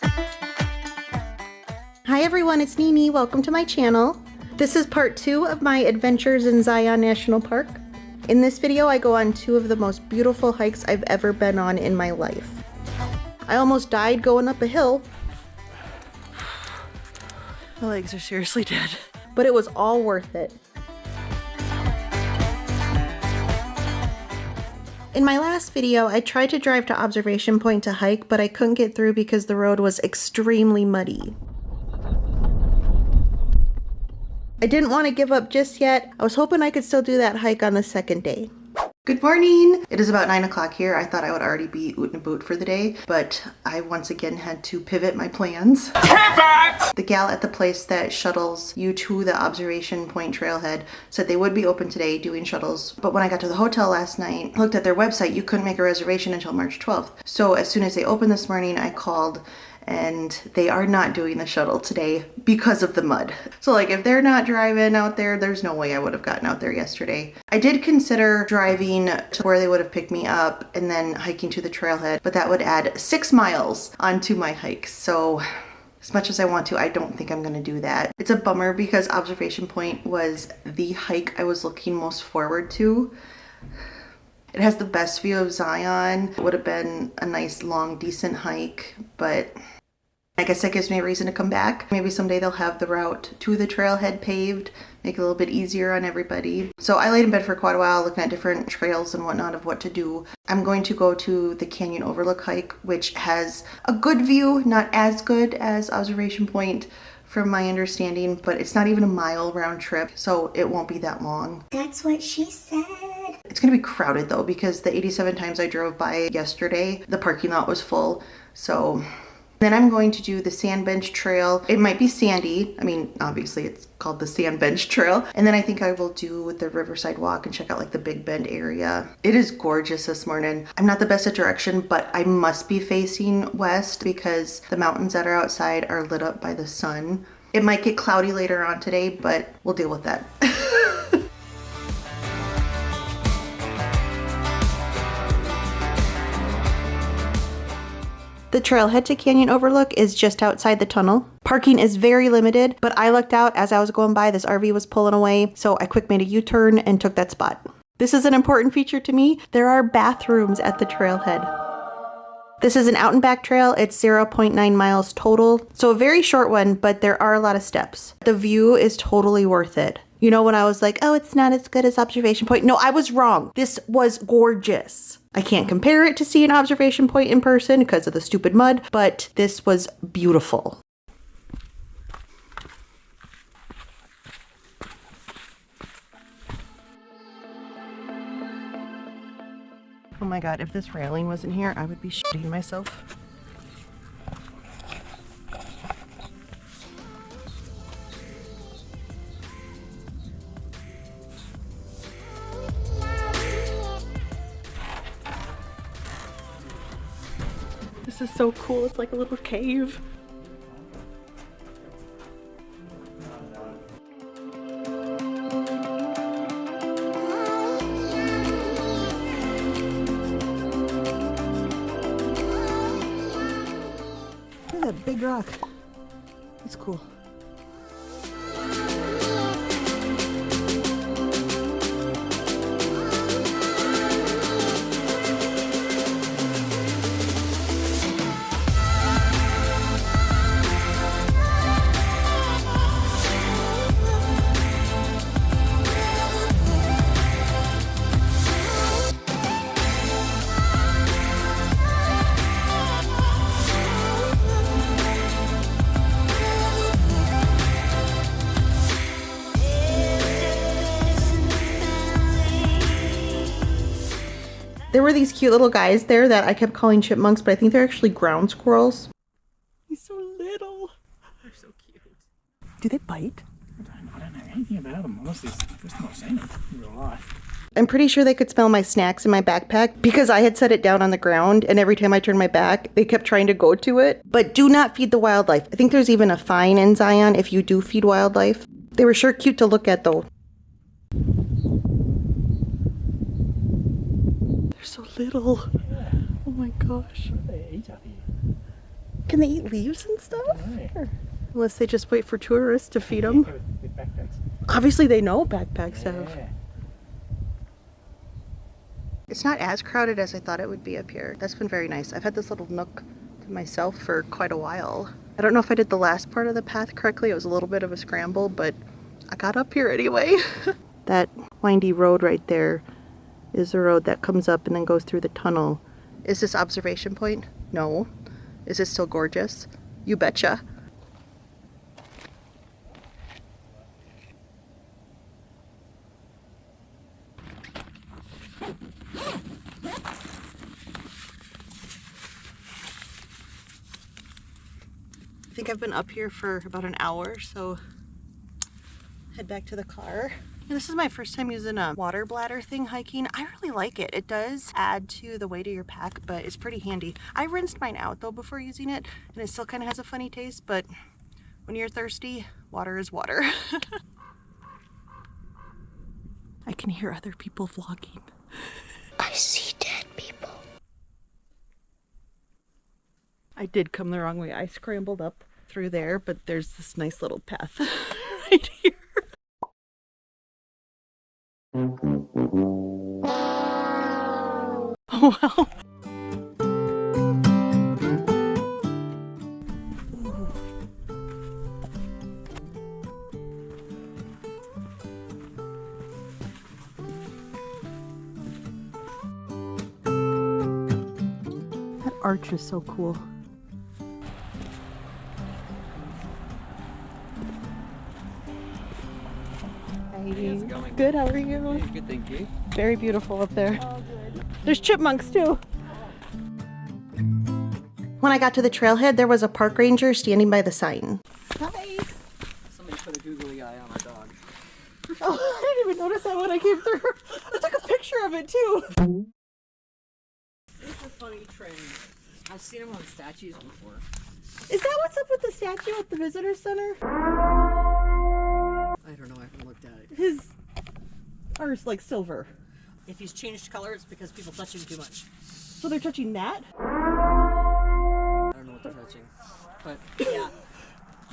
Hi everyone, it's Nini. Welcome to my channel. This is part 2 of my adventures in Zion National Park. In this video, I go on 2 of the most beautiful hikes I've ever been on in my life. I almost died going up a hill. My legs are seriously dead. But it was all worth it. In my last video, I tried to drive to Observation Point to hike, but I couldn't get through because the road was extremely muddy. I didn't want to give up just yet. I was hoping I could still do that hike on the second day. Good morning! It is about 9 o'clock here. I thought I would already be oot and boot for the day, but I once again had to pivot my plans. The gal at the place that shuttles you to the Observation Point trailhead said they would be open today doing shuttles, but when I got to the hotel last night, looked at their website, you couldn't make a reservation until March 12th. So as soon as they opened this morning, I called and they are not doing the shuttle today because of the mud. So like if they're not driving out there, there's no way I would have gotten out there yesterday. I did consider driving to where they would have picked me up and then hiking to the trailhead, but that would add 6 miles onto my hike. So as much as I want to, I don't think I'm gonna do that. It's a bummer because Observation Point was the hike I was looking most forward to. It has the best view of Zion. It would have been a nice, long, decent hike, but I guess that gives me a reason to come back. Maybe someday they'll have the route to the trailhead paved, make it a little bit easier on everybody. So I laid in bed for quite a while looking at different trails and whatnot of what to do. I'm going to go to the Canyon Overlook hike, which has a good view, not as good as Observation Point from my understanding, but it's not even a mile round trip, so it won't be that long. That's what she said. It's gonna be crowded though, because the 87 times I drove by yesterday, the parking lot was full. So then I'm going to do the Sand Bench Trail. It might be sandy. I mean, obviously it's called the Sand Bench Trail. And then I think I will do the Riverside Walk and check out like the Big Bend area. It is gorgeous this morning. I'm not the best at direction, but I must be facing west because the mountains that are outside are lit up by the sun. It might get cloudy later on today, but we'll deal with that. The trailhead to Canyon Overlook is just outside the tunnel. Parking is very limited, but I looked out as I was going by, this RV was pulling away, so I quick made a U-turn and took that spot. This is an important feature to me. There are bathrooms at the trailhead. This is an out and back trail. It's 0.9 miles total, so a very short one, but there are a lot of steps. The view is totally worth it. You know, when I was like, oh, it's not as good as Observation Point. No, I was wrong. This was gorgeous. I can't compare it to see an Observation Point in person because of the stupid mud, but this was beautiful. Oh my God, if this railing wasn't here, I would be shitting myself. This is so cool. It's like a little cave. Look at that big rock. That's cool. There were these cute little guys there that I kept calling chipmunks, but I think they're actually ground squirrels. He's so little. They're so cute. Do they bite? I don't know anything about them. Honestly, it's the first time I've seen them in real life. I'm pretty sure they could smell my snacks in my backpack because I had set it down on the ground, and every time I turned my back, they kept trying to go to it. But do not feed the wildlife. I think there's even a fine in Zion if you do feed wildlife. They were sure cute to look at though. They're so little. Yeah. Oh my gosh. What do they eat up here? Can they eat leaves and stuff? Right. Or, unless they just wait for tourists to feed them. With backpacks. Obviously they know backpacks have. Yeah. It's not as crowded as I thought it would be up here. That's been very nice. I've had this little nook to myself for quite a while. I don't know if I did the last part of the path correctly. It was a little bit of a scramble, but I got up here anyway. That windy road right there is the road that comes up and then goes through the tunnel. Is this observation point? No. Is it still gorgeous? You betcha. I think I've been up here for about an hour, so head back to the car. And this is my first time using a water bladder thing hiking. I really like it. It does add to the weight of your pack, but it's pretty handy. I rinsed mine out though before using it, and it still kind of has a funny taste, but when you're thirsty, water is water. I can hear other people vlogging. I see dead people. I did come the wrong way. I scrambled up through there, but there's this nice little path right here. Oh wow. That arch is so cool. Hey, how's it going? Good, how are you? Hey, good, thank you. Very beautiful up there. There's chipmunks too. When I got to the trailhead, there was a park ranger standing by the sign. Hi. Somebody put a googly eye on our dog. Oh, I didn't even notice that when I came through. I took a picture of it too. It's a funny trend. I've seen them on statues before. Is that what's up with the statue at the visitor center? I don't know, I haven't looked at it. His are like silver. If he's changed color, it's because people touch him too much. So they're touching that? I don't know what they're touching. But yeah.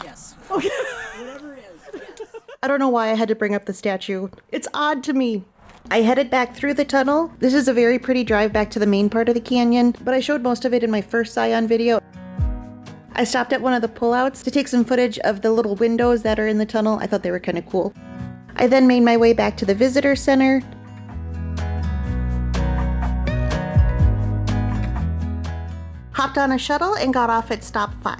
Yes. Okay. Whatever it is, yes. I don't know why I had to bring up the statue. It's odd to me. I headed back through the tunnel. This is a very pretty drive back to the main part of the canyon, but I showed most of it in my first Zion video. I stopped at one of the pullouts to take some footage of the little windows that are in the tunnel. I thought they were kind of cool. I then made my way back to the visitor center. Hopped on a shuttle and got off at stop 5.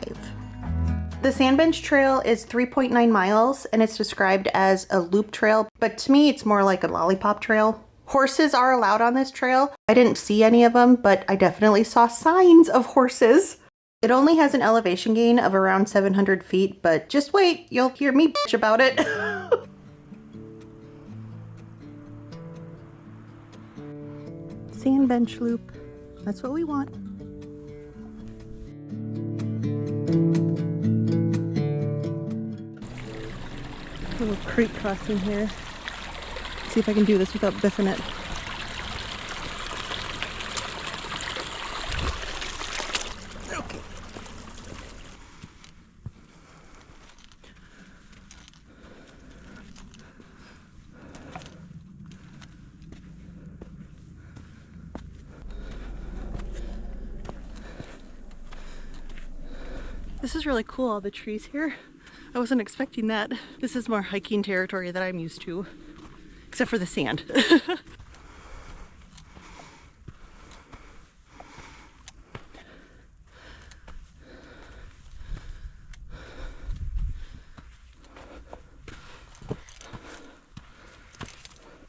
The Sandbench Trail is 3.9 miles and it's described as a loop trail, but to me it's more like a lollipop trail. Horses are allowed on this trail. I didn't see any of them, but I definitely saw signs of horses. It only has an elevation gain of around 700 feet, but just wait, you'll hear me bitch about it. Sandbench loop, that's what we want. Little creek crossing here. See if I can do this without biffing it. Okay. This is really cool, all the trees here. I wasn't expecting that. This is more hiking territory that I'm used to, except for the sand.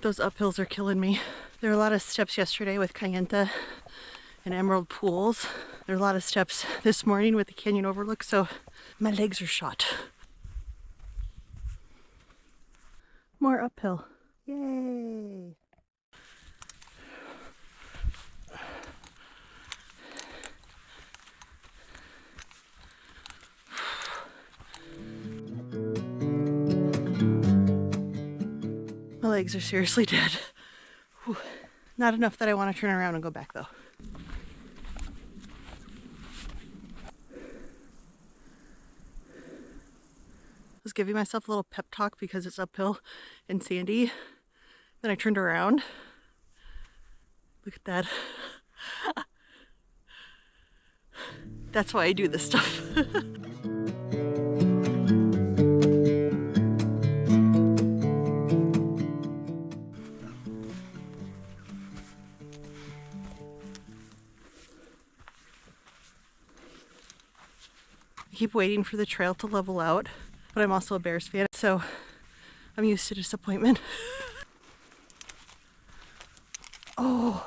Those uphills are killing me. There were a lot of steps yesterday with Cayenta and Emerald pools. There are a lot of steps this morning with the canyon overlook, so my legs are shot. More uphill. Yay! My legs are seriously dead. Whew. Not enough that I want to turn around and go back though. was giving myself a little pep talk because it's uphill and sandy. Then I turned around. Look at that. That's why I do this stuff. I keep waiting for the trail to level out, but I'm also a Bears fan, so I'm used to disappointment. Oh.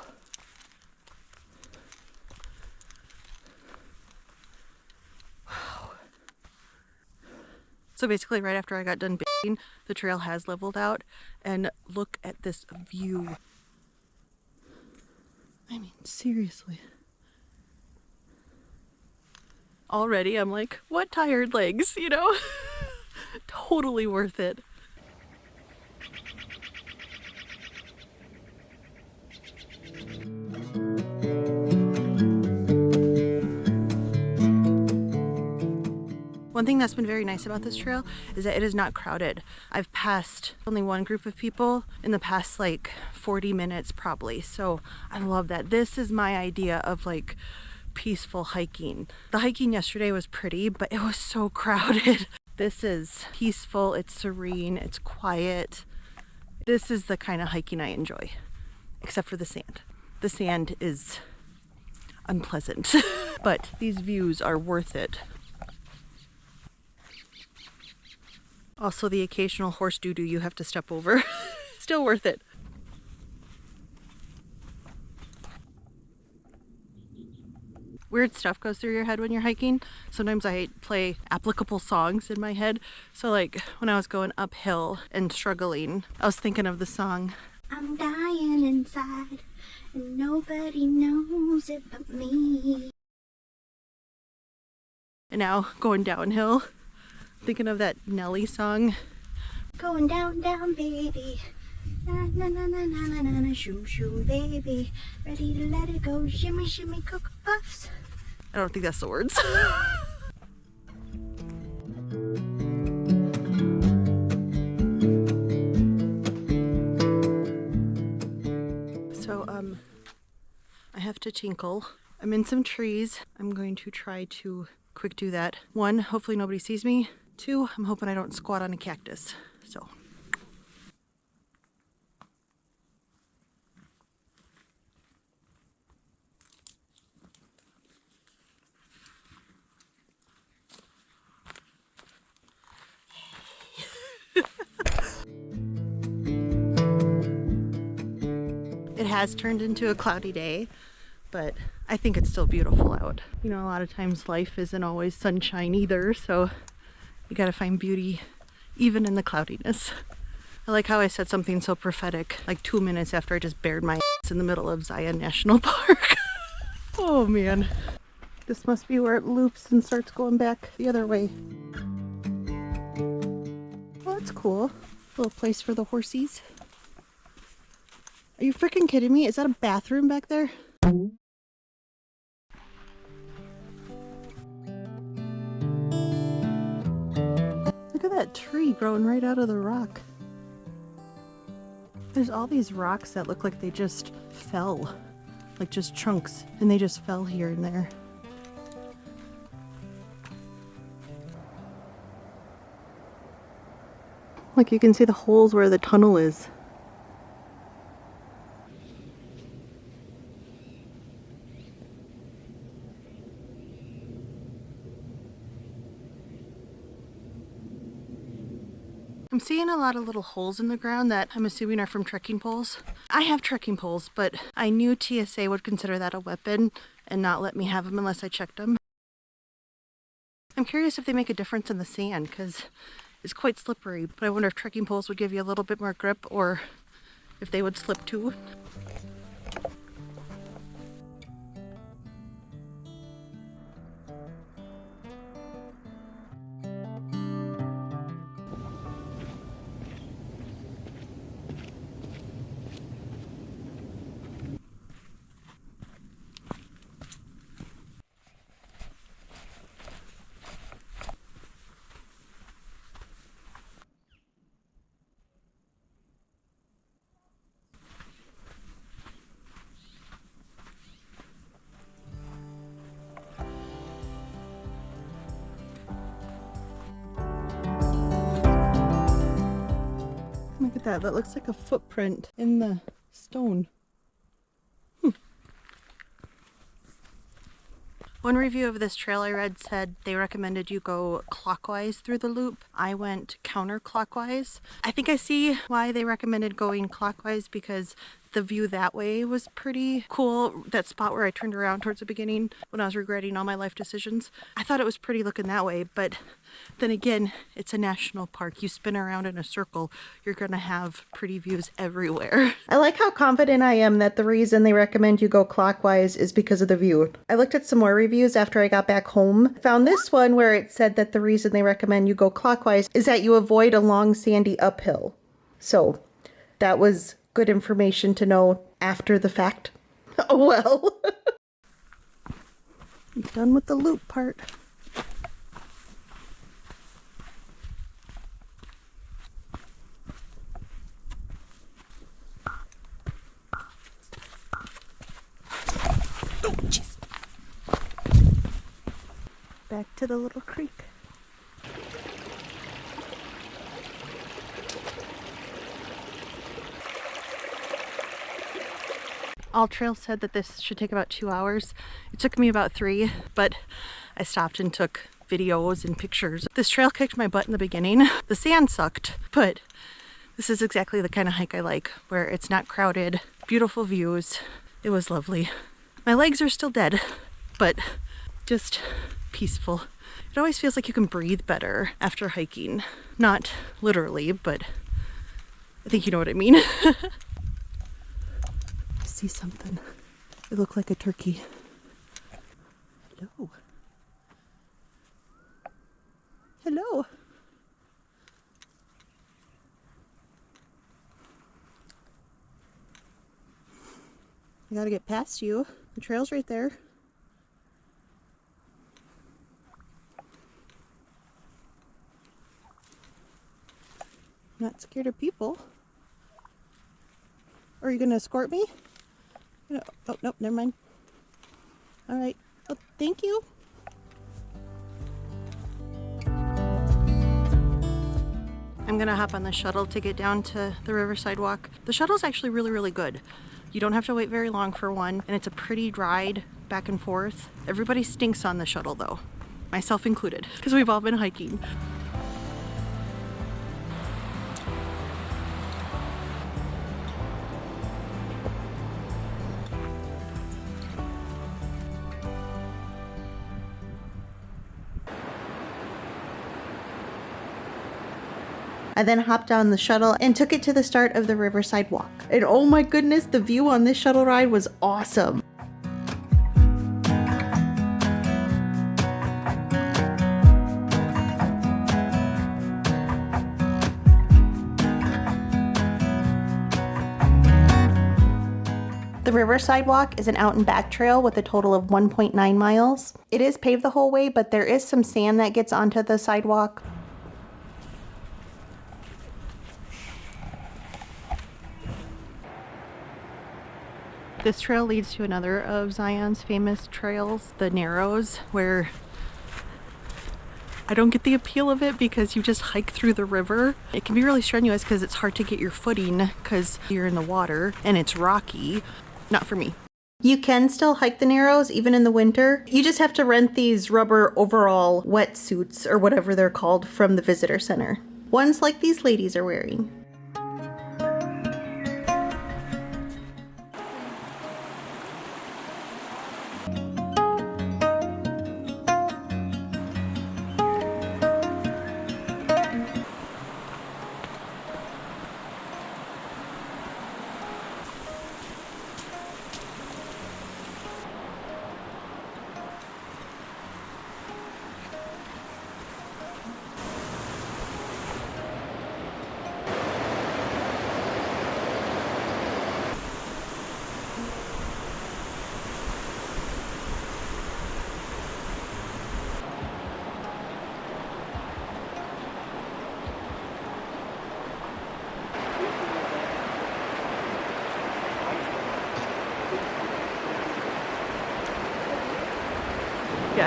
Wow. So basically right after I got done bathing, the trail has leveled out, and look at this view. I mean, seriously. Already I'm like, what tired legs, you know? Totally worth it. One thing that's been very nice about this trail is that it is not crowded. I've passed only one group of people in the past like 40 minutes probably. So I love that. This is my idea of like peaceful hiking. The hiking yesterday was pretty, but it was so crowded. This is peaceful, it's serene, it's quiet. This is the kind of hiking I enjoy, except for the sand. The sand is unpleasant, but these views are worth it. Also, the occasional horse doo-doo you have to step over. Still worth it. Weird stuff goes through your head when you're hiking. Sometimes I play applicable songs in my head. So like when I was going uphill and struggling, I was thinking of the song, I'm dying inside and nobody knows it but me. And now going downhill, thinking of that Nelly song. Going down, down, baby. Na na na na na na na na, shoom shoom, baby. Ready to let it go, shimmy shimmy, Cocoa Puffs. I don't think that's the words. So I have to tinkle. I'm in some trees. I'm going to try to quick do that. One, hopefully nobody sees me. Two, I'm hoping I don't squat on a cactus. So. It has turned into a cloudy day, but I think it's still beautiful out. You know, a lot of times life isn't always sunshine either, so you gotta find beauty even in the cloudiness. I like how I said something so prophetic like 2 minutes after I just bared my ass in the middle of Zion National Park. Oh man. This must be where it loops and starts going back the other way. Well, that's cool. Little place for the horsies. Are you freaking kidding me? Is that a bathroom back there? Look at that tree growing right out of the rock. There's all these rocks that look like they just fell. Like just chunks. And they just fell here and there. Like you can see the holes where the tunnel is. I'm seeing a lot of little holes in the ground that I'm assuming are from trekking poles. I have trekking poles, but I knew TSA would consider that a weapon and not let me have them unless I checked them. I'm curious if they make a difference in the sand because it's quite slippery, but I wonder if trekking poles would give you a little bit more grip or if they would slip too. that. That looks like a footprint in the stone. One review of this trail I read said they recommended you go clockwise through the loop. I went counterclockwise. I think I see why they recommended going clockwise, because the view that way was pretty cool. That spot where I turned around towards the beginning when I was regretting all my life decisions. I thought it was pretty looking that way, but then again, it's a national park. You spin around in a circle, you're gonna have pretty views everywhere. I like how confident I am that the reason they recommend you go clockwise is because of the view. I looked at some more reviews after I got back home. Found this one where it said that the reason they recommend you go clockwise is that you avoid a long sandy uphill. So that was good information to know after the fact. Oh well. I'm done with the loop part. Oh, jeez. Back to the little creek. All Trail said that this should take about 2 hours. It took me about 3, but I stopped and took videos and pictures. This trail kicked my butt in the beginning. The sand sucked, but this is exactly the kind of hike I like, where it's not crowded, beautiful views. It was lovely. My legs are still dead, but just peaceful. It always feels like you can breathe better after hiking. Not literally, but I think you know what I mean. See something. It looked like a turkey. Hello. Hello. I gotta get past you. The trail's right there. Not scared of people. Are you gonna escort me? No, oh, nope, never mind. All right. Well, thank you. I'm gonna hop on the shuttle to get down to the Riverside Walk. The shuttle's actually really, really good. You don't have to wait very long for one, and it's a pretty ride back and forth. Everybody stinks on the shuttle though, myself included, because we've all been hiking. I then hopped on the shuttle and took it to the start of the Riverside Walk. And oh my goodness, the view on this shuttle ride was awesome. The Riverside Walk is an out and back trail with a total of 1.9 miles. It is paved the whole way, but there is some sand that gets onto the sidewalk. This trail leads to another of Zion's famous trails, the Narrows, where I don't get the appeal of it because you just hike through the river. It can be really strenuous because it's hard to get your footing because you're in the water and it's rocky. Not for me. You can still hike the Narrows even in the winter. You just have to rent these rubber overall wetsuits or whatever they're called from the visitor center. Ones like these ladies are wearing.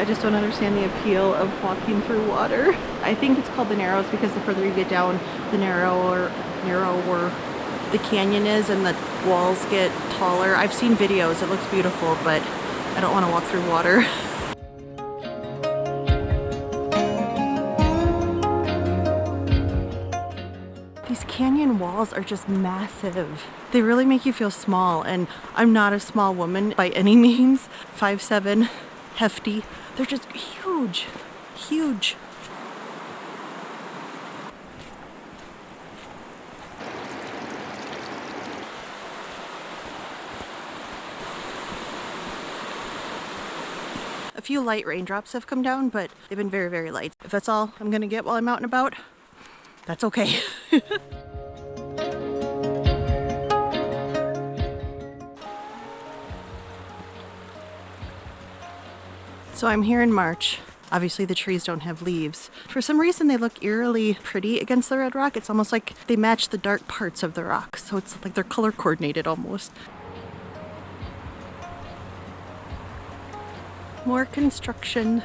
I just don't understand the appeal of walking through water. I think it's called the Narrows because the further you get down, the narrower the canyon is and the walls get taller. I've seen videos, it looks beautiful, but I don't want to walk through water. These canyon walls are just massive. They really make you feel small, and I'm not a small woman by any means. 5'7", hefty. They're just huge, huge. A few light raindrops have come down, but they've been very, very light. If that's all I'm gonna get while I'm out and about, that's okay. So I'm here in March. Obviously the trees don't have leaves. For some reason they look eerily pretty against the red rock. It's almost like they match the dark parts of the rock. So it's like they're color coordinated almost. More construction.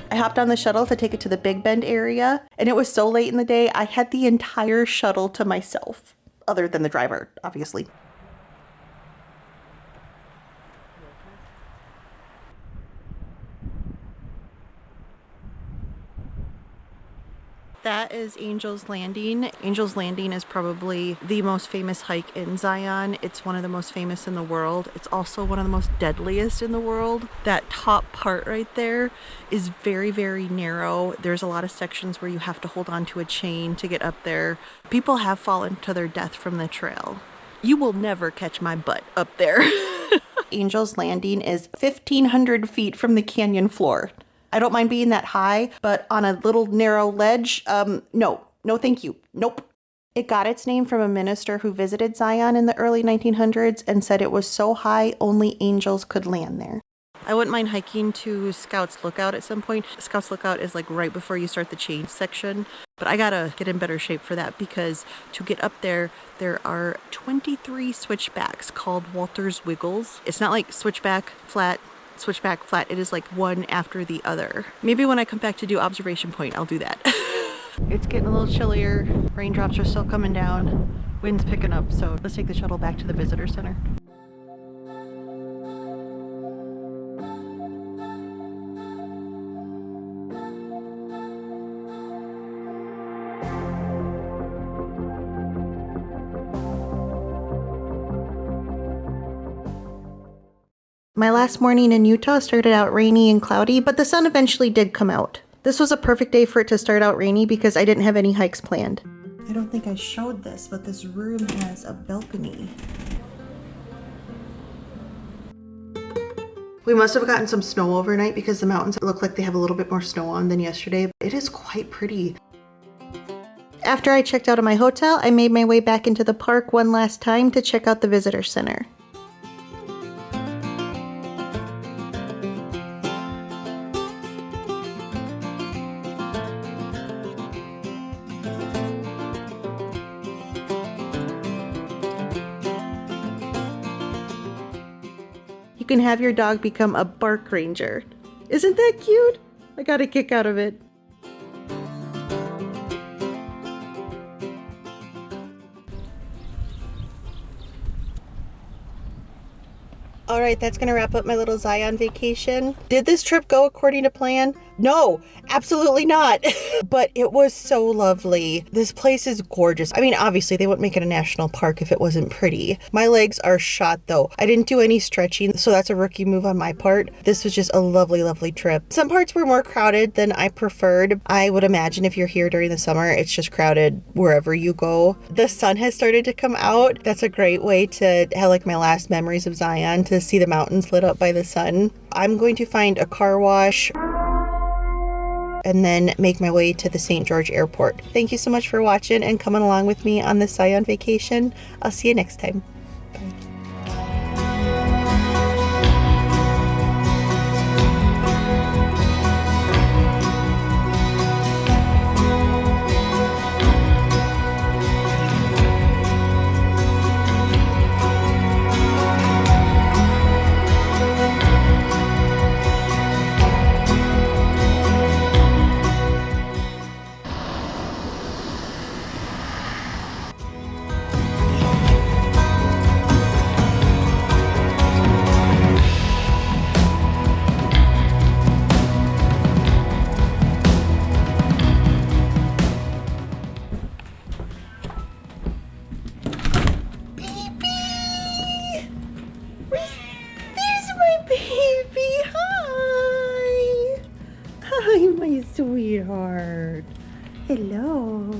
I hopped on the shuttle to take it to the Big Bend area, and it was so late in the day, I had the entire shuttle to myself, other than the driver, obviously. That is Angel's Landing. Angel's Landing is probably the most famous hike in Zion. It's one of the most famous in the world. It's also one of the most deadliest in the world. That top part right there is very, very narrow. There's a lot of sections where you have to hold on to a chain to get up there. People have fallen to their death from the trail. You will never catch my butt up there. Angel's Landing is 1,500 feet from the canyon floor. I don't mind being that high, but on a little narrow ledge, no thank you, nope. It got its name from a minister who visited Zion in the early 1900s and said it was so high only angels could land there. I wouldn't mind hiking to Scout's Lookout at some point. Scout's Lookout is like right before you start the chain section, but I gotta get in better shape for that because to get up there, there are 23 switchbacks called Walter's Wiggles. It's not like switchback, flat, switchback, flat. It is like one after the other. Maybe when I come back to do observation point, I'll do that. It's getting a little chillier. Raindrops are still coming down. Wind's picking up, so let's take the shuttle back to the visitor center. My last morning in Utah started out rainy and cloudy, but the sun eventually did come out. This was a perfect day for it to start out rainy because I didn't have any hikes planned. I don't think I showed this, but this room has a balcony. We must have gotten some snow overnight because the mountains look like they have a little bit more snow on than yesterday. It is quite pretty. After I checked out of my hotel, I made my way back into the park one last time to check out the visitor center. You can have your dog become a bark ranger. Isn't that cute? I got a kick out of it. All right, that's gonna wrap up my little Zion vacation. Did this trip go according to plan? No, absolutely not. But it was so lovely. This place is gorgeous. I mean, obviously they wouldn't make it a national park if it wasn't pretty. My legs are shot though. I didn't do any stretching, so that's a rookie move on my part. This was just a lovely, lovely trip. Some parts were more crowded than I preferred. I would imagine if you're here during the summer, it's just crowded wherever you go. The sun has started to come out. That's a great way to have like my last memories of Zion, to see the mountains lit up by the sun. I'm going to find a car wash and then make my way to the St. George Airport. Thank you so much for watching and coming along with me on this Zion vacation. I'll see you next time. Bye. Hi, my sweetheart. Hello.